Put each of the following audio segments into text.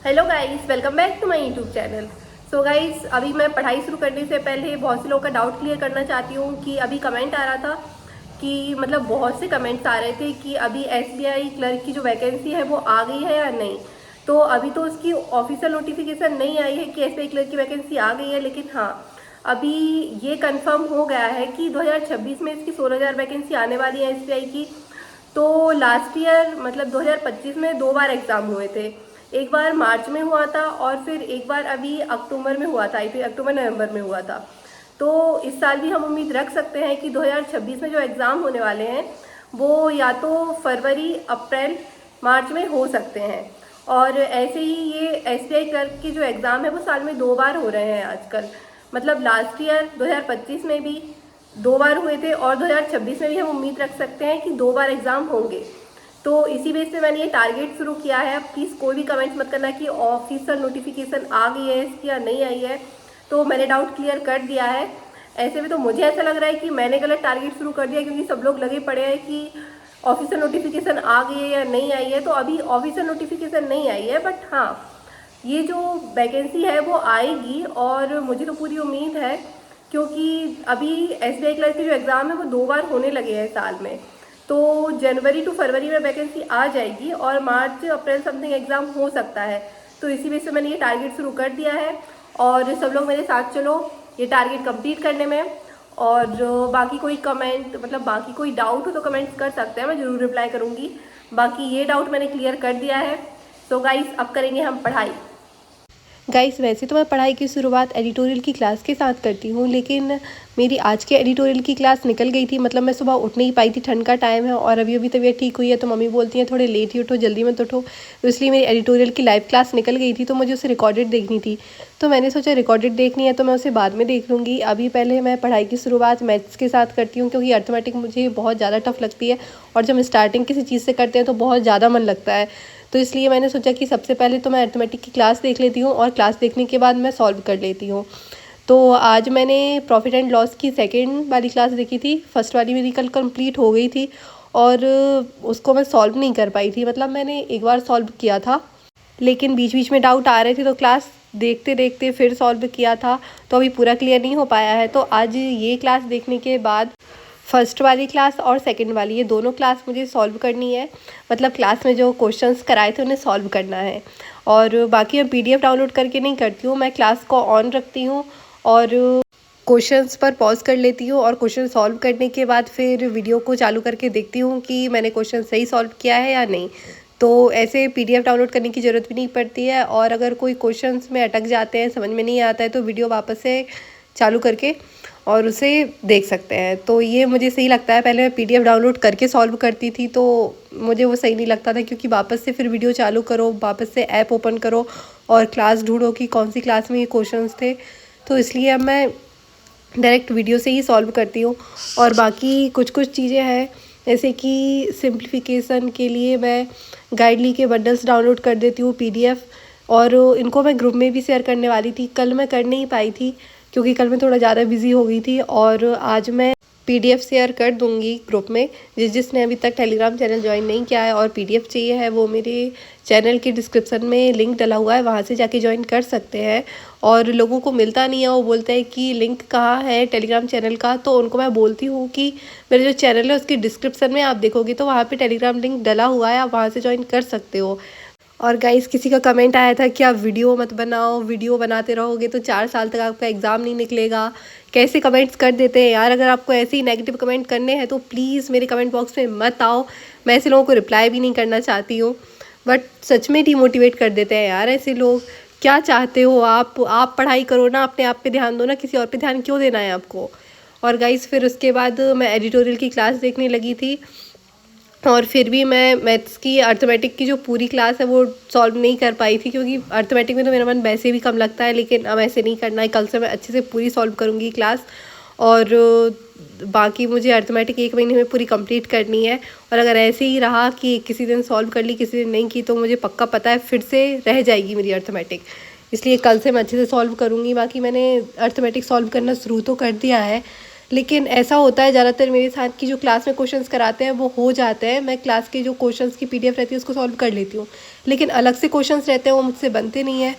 Hello guys, welcome back to my YouTube channel. So guys, अभी मैं पढ़ाई शुरू करने से पहले बहुत से लोगों का डाउट क्लियर करना चाहती हूँ कि अभी कमेंट आ रहा था कि मतलब बहुत से कमेंट्स आ रहे थे कि अभी एसबीआई क्लर्क की जो वैकेंसी है वो आ गई है या नहीं। तो अभी तो उसकी ऑफिशियल नोटिफिकेशन नहीं आई है कि एसबीआई क्लर्क की वैकेंसी आ गई है, लेकिन हाँ, अभी ये कंफर्म हो गया है कि 2026 में इसकी 16,000 वैकेंसी आने वाली है एसबीआई की। तो लास्ट ईयर मतलब 2025 में 2 बार एग्ज़ाम हुए थे। एक बार मार्च में हुआ था और फिर एक बार अभी अक्टूबर में हुआ था, आई थिंक अक्टूबर नवंबर में हुआ था। तो इस साल भी हम उम्मीद रख सकते हैं कि 2026 में जो एग्ज़ाम होने वाले हैं वो या तो फरवरी, अप्रैल, मार्च में हो सकते हैं। और ऐसे ही ये एसबीआई क्लर्क के जो एग्ज़ाम है वो साल में 2 बार हो रहे हैं आजकल। मतलब लास्ट ईयर 2025 में भी 2 बार हुए थे और 2026 में भी हम उम्मीद रख सकते हैं कि 2 बार एग्ज़ाम होंगे। तो इसी बेस पे मैंने ये टारगेट शुरू किया है। अब प्लीज़ कोई भी कमेंट्स मत करना कि ऑफिशियल नोटिफिकेशन आ गई है इसकी या नहीं आई है। तो मैंने डाउट क्लियर कर दिया है। ऐसे में तो मुझे ऐसा लग रहा है कि मैंने गलत टारगेट शुरू कर दिया, क्योंकि सब लोग लगे पड़े हैं कि ऑफिशियल नोटिफिकेशन आ गई है या नहीं आई है। तो अभी ऑफिशियल नोटिफिकेशन नहीं आई है, बट हाँ, ये जो वैकेंसी है वो आएगी और मुझे तो पूरी उम्मीद है, क्योंकि अभी एसबीआई क्लर्क के जो एग्ज़ाम है वो 2 बार होने लगे हैं साल में। तो जनवरी टू फरवरी में वैकेंसी आ जाएगी और मार्च अप्रैल समथिंग एग्ज़ाम हो सकता है। तो इसी वजह से मैंने ये टारगेट शुरू कर दिया है और सब लोग मेरे साथ चलो ये टारगेट कंप्लीट करने में। और बाकी कोई कमेंट मतलब बाकी कोई डाउट हो तो कमेंट्स कर सकते हैं, मैं ज़रूर रिप्लाई करूँगी। बाकी ये डाउट मैंने क्लियर कर दिया है। तो गाइस, अब करेंगे हम पढ़ाई। गाइस, वैसे तो मैं पढ़ाई की शुरुआत एडिटोरियल की क्लास के साथ करती हूँ, लेकिन मेरी आज के एडिटोरियल की क्लास निकल गई थी। मतलब मैं सुबह उठ नहीं पाई थी, ठंड का टाइम है और अभी अभी तबीयत ठीक हुई है, तो मम्मी बोलती हैं थोड़े लेट ही उठो, जल्दी मत उठो। तो इसलिए मेरी एडिटोरियल की लाइव क्लास निकल गई थी, तो मुझे उसे रिकॉर्डेड देखनी थी। तो मैंने सोचा रिकॉर्डेड देखनी है तो मैं उसे बाद में देख लूँगी। अभी पहले मैं पढ़ाई की शुरुआत मैथ्स के साथ करती हूँ, क्योंकि अर्थमेटिक मुझे बहुत ज़्यादा टफ लगती है और जब हम स्टार्टिंग किसी चीज़ से करते हैं तो बहुत ज़्यादा मन लगता है। तो इसलिए मैंने सोचा कि सबसे पहले तो मैं अर्थमेटिक की क्लास देख लेती हूँ और क्लास देखने के बाद मैं सॉल्व कर लेती हूँ। तो आज मैंने प्रॉफिट एंड लॉस की सेकेंड वाली क्लास देखी थी। फर्स्ट वाली मेरी कल कंप्लीट हो गई थी और उसको मैं सॉल्व नहीं कर पाई थी। मतलब मैंने एक बार सॉल्व किया था, लेकिन बीच बीच में डाउट आ रहे थे तो क्लास देखते देखते फिर सॉल्व किया था, तो अभी पूरा क्लियर नहीं हो पाया है। तो आज ये क्लास देखने के बाद फर्स्ट वाली क्लास और सेकंड वाली, ये दोनों क्लास मुझे सॉल्व करनी है। मतलब क्लास में जो क्वेश्चंस कराए थे उन्हें सॉल्व करना है। और बाकी मैं पीडीएफ डाउनलोड करके नहीं करती हूँ, मैं क्लास को ऑन रखती हूँ और क्वेश्चंस पर पॉज कर लेती हूँ और क्वेश्चन सॉल्व करने के बाद फिर वीडियो को चालू करके देखती हूँ कि मैंने क्वेश्चन सही सॉल्व किया है या नहीं। तो ऐसे पीडीएफ डाउनलोड करने की ज़रूरत भी नहीं पड़ती है। और अगर कोई क्वेश्चंस में अटक जाते हैं, समझ में नहीं आता है, तो वीडियो वापस से चालू करके और उसे देख सकते हैं। तो ये मुझे सही लगता है। पहले मैं पीडीएफ डाउनलोड करके सॉल्व करती थी तो मुझे वो सही नहीं लगता था, क्योंकि वापस से फिर वीडियो चालू करो, वापस से ऐप ओपन करो और क्लास ढूंढो कि कौन सी क्लास में ये क्वेश्चंस थे। तो इसलिए अब मैं डायरेक्ट वीडियो से ही सॉल्व करती हूँ। और बाकी कुछ कुछ चीज़ें हैं, जैसे कि सिंप्लीफिकेशन के लिए मैं गाइडली के बंडल्स डाउनलोड कर देती हूँ पीडीएफ, और इनको मैं ग्रुप में भी शेयर करने वाली थी। कल मैं कर नहीं पाई थी क्योंकि कल मैं थोड़ा ज़्यादा बिजी हो गई थी, और आज मैं पीडीएफ शेयर कर दूंगी ग्रुप में। जिसने अभी तक टेलीग्राम चैनल ज्वाइन नहीं किया है और पीडीएफ चाहिए है, वो मेरे चैनल के डिस्क्रिप्शन में लिंक डला हुआ है, वहाँ से जाके ज्वाइन कर सकते हैं। और लोगों को मिलता नहीं है, वो बोलते हैं कि लिंक कहाँ है टेलीग्राम चैनल का, तो उनको मैं बोलती हूँ कि मेरे जो चैनल है उसकी डिस्क्रिप्शन में आप देखोगे तो वहाँ पे टेलीग्राम लिंक डला हुआ है, आप वहाँ से ज्वाइन कर सकते हो। और गाइस, किसी का कमेंट आया था कि आप वीडियो मत बनाओ, वीडियो बनाते रहोगे तो 4 साल तक आपका एग्ज़ाम नहीं निकलेगा। कैसे कमेंट्स कर देते हैं यार। अगर आपको ऐसे ही नेगेटिव कमेंट करने हैं तो प्लीज़ मेरे कमेंट बॉक्स में मत आओ, मैं ऐसे लोगों को रिप्लाई भी नहीं करना चाहती हूँ। बट सच में डिमोटिवेट कर देते हैं यार ऐसे लोग। क्या चाहते हो आप पढ़ाई करो ना, अपने आप पे ध्यान दो ना, किसी और पे ध्यान क्यों देना है आपको। और गाइस, फिर उसके बाद मैं एडिटोरियल की क्लास देखने लगी थी, और फिर भी मैं मैथ्स की अर्थमेटिक की जो पूरी क्लास है वो सॉल्व नहीं कर पाई थी, क्योंकि अर्थमेटिक में तो मेरा मन वैसे भी कम लगता है। लेकिन अब ऐसे नहीं करना है, कल से मैं अच्छे से पूरी सॉल्व करूँगी क्लास। और बाकी मुझे अर्थमेटिक 1 महीने में पूरी कंप्लीट करनी है। और अगर ऐसे ही रहा कि किसी दिन सॉल्व कर ली, किसी दिन नहीं की, तो मुझे पक्का पता है फिर से रह जाएगी मेरी अर्थमेटिक। इसलिए कल से मैं अच्छे से सॉल्व करूँगी। बाकी मैंने अर्थमेटिक सॉल्व करना शुरू तो कर दिया है, लेकिन ऐसा होता है ज़्यादातर मेरे साथ कि जो क्लास में क्वेश्चंस कराते हैं वो हो जाते हैं, मैं क्लास के जो क्वेश्चंस की पीडीएफ रहती है उसको सॉल्व कर लेती हूँ, लेकिन अलग से क्वेश्चंस रहते हैं वो मुझसे बनते नहीं है।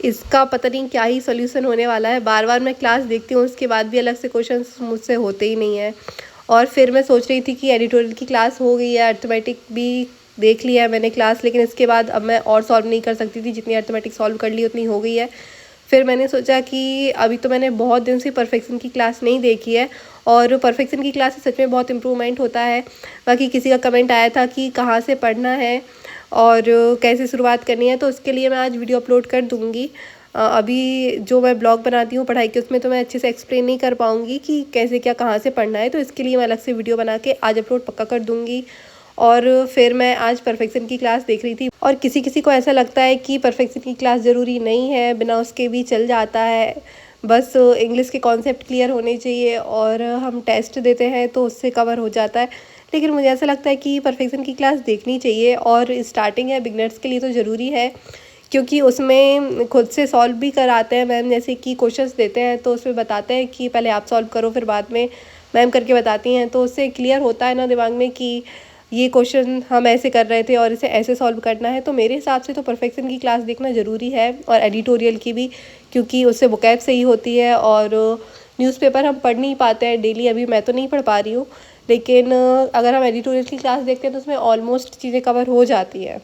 इसका पता नहीं क्या ही सोल्यूशन होने वाला है। बार बार मैं क्लास देखती हूँ उसके बाद भी अलग से क्वेश्चंस मुझसे होते ही नहीं है। और फिर मैं सोच रही थी कि एडिटोरियल की क्लास हो गई है, अर्थमेटिक भी देख लिया है मैंने क्लास, लेकिन इसके बाद अब मैं और सॉल्व नहीं कर सकती थी, जितनी अर्थमेटिक सॉल्व कर ली उतनी हो गई है। फिर मैंने सोचा कि अभी तो मैंने बहुत दिन से परफेक्शन की क्लास नहीं देखी है, और परफेक्शन की क्लास से सच में बहुत इम्प्रूवमेंट होता है। बाकी किसी का कमेंट आया था कि कहाँ से पढ़ना है और कैसे शुरुआत करनी है, तो उसके लिए मैं आज वीडियो अपलोड कर दूँगी। अभी जो मैं ब्लॉग बनाती हूँ पढ़ाई के, उसमें तो मैं अच्छे से एक्सप्लेन नहीं कर पाऊँगी कि कैसे क्या कहाँ से पढ़ना है, तो इसके लिए मैं अलग से वीडियो बना के आज अपलोड पक्का कर दूँगी। और फिर मैं आज परफेक्शन की क्लास देख रही थी, और किसी किसी को ऐसा लगता है कि परफेक्शन की क्लास ज़रूरी नहीं है, बिना उसके भी चल जाता है, बस इंग्लिश के कॉन्सेप्ट क्लियर होने चाहिए और हम टेस्ट देते हैं तो उससे कवर हो जाता है। लेकिन मुझे ऐसा लगता है कि परफेक्शन की क्लास देखनी चाहिए, और स्टार्टिंग है बिगनर्स के लिए तो ज़रूरी है, क्योंकि उसमें खुद से सॉल्व भी कराते हैं मैम, जैसे कि क्वेश्चंस देते हैं तो उसमें बताते हैं कि पहले आप सॉल्व करो फिर बाद में मैम करके बताती हैं, तो उससे क्लियर होता है ना दिमाग में कि ये क्वेश्चन हम ऐसे कर रहे थे और इसे ऐसे सॉल्व करना है। तो मेरे हिसाब से तो परफेक्शन की क्लास देखना ज़रूरी है, और एडिटोरियल की भी, क्योंकि उससे वोकैब सही होती है। और न्यूज़पेपर हम पढ़ नहीं पाते हैं डेली, अभी मैं तो नहीं पढ़ पा रही हूँ, लेकिन अगर हम एडिटोरियल की क्लास देखते हैं तो उसमें ऑलमोस्ट चीज़ें कवर हो जाती है।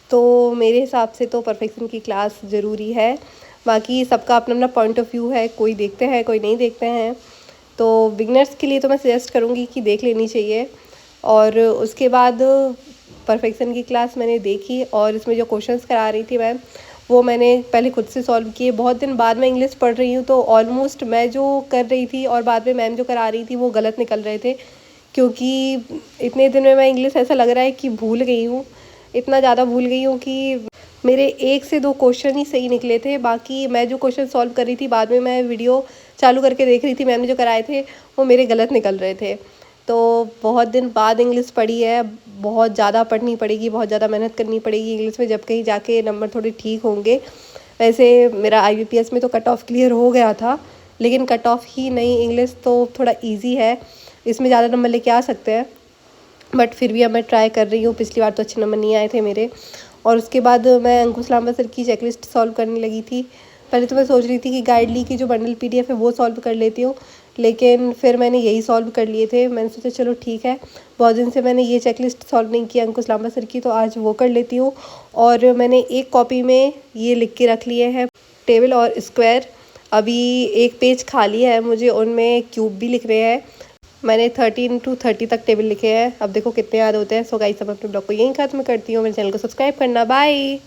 तो मेरे हिसाब से तो परफेक्शन की क्लास ज़रूरी है। बाकी सबका अपना अपना पॉइंट ऑफ व्यू है, कोई देखते हैं कोई नहीं देखते हैं। तो बिगनर्स के लिए तो मैं सजेस्ट करूँगी कि देख लेनी चाहिए। और उसके बाद परफेक्शन की क्लास मैंने देखी, और इसमें जो क्वेश्चंस करा रही थी मैम, वो मैंने पहले खुद से सॉल्व किए। बहुत दिन बाद मैं इंग्लिश पढ़ रही हूँ, तो ऑलमोस्ट मैं जो कर रही थी और बाद में मैम जो करा रही थी वो गलत निकल रहे थे, क्योंकि इतने दिन में मैं इंग्लिश ऐसा लग रहा है कि भूल गई हूँ, इतना ज़्यादा भूल गई हूँ कि मेरे 1 से 2 क्वेश्चन ही सही निकले थे। बाकी मैं जो क्वेश्चन सॉल्व कर रही थी बाद में मैं वीडियो चालू करके देख रही थी, मैम ने जो कराए थे वो मेरे गलत निकल रहे थे। तो बहुत दिन बाद इंग्लिश पढ़ी है, बहुत ज़्यादा पढ़नी पड़ेगी, बहुत ज़्यादा मेहनत करनी पड़ेगी इंग्लिश में, जब कहीं जाके नंबर थोड़े ठीक होंगे। वैसे मेरा IBPS में तो कट ऑफ क्लियर हो गया था, लेकिन कट ऑफ ही नहीं, इंग्लिश तो थोड़ा ईजी है, इसमें ज़्यादा नंबर लेके आ सकते हैं, बट फिर भी अब मैं ट्राई कर रही हूँ। पिछली बार तो अच्छे नंबर नहीं आए थे मेरे। और उसके बाद मैं अंकुश लांबा सर की चेकलिस्ट सॉल्व करने लगी थी। पहले तो मैं सोच रही थी कि गाइडली की जो बंडल PDF है वो सॉल्व कर लेती हूँ, लेकिन फिर मैंने यही सॉल्व कर लिए थे। मैंने सोचा चलो ठीक है, बहुत दिन से मैंने ये चेकलिस्ट सॉल्व नहीं किया अंकुश लांबा सर की, तो आज वो कर लेती हूँ। और मैंने एक कॉपी में ये लिख के रख लिए हैं टेबल और स्क्वायर। अभी एक पेज खाली है, मुझे उनमें क्यूब भी लिख रहे हैं। मैंने 13 to 30 तक टेबल लिखे हैं, अब देखो कितने याद होते हैं। सो गाइस, अब अपने ब्लॉग को यहीं खत्म करती हूँ। मेरे चैनल को सब्सक्राइब करना, बाय।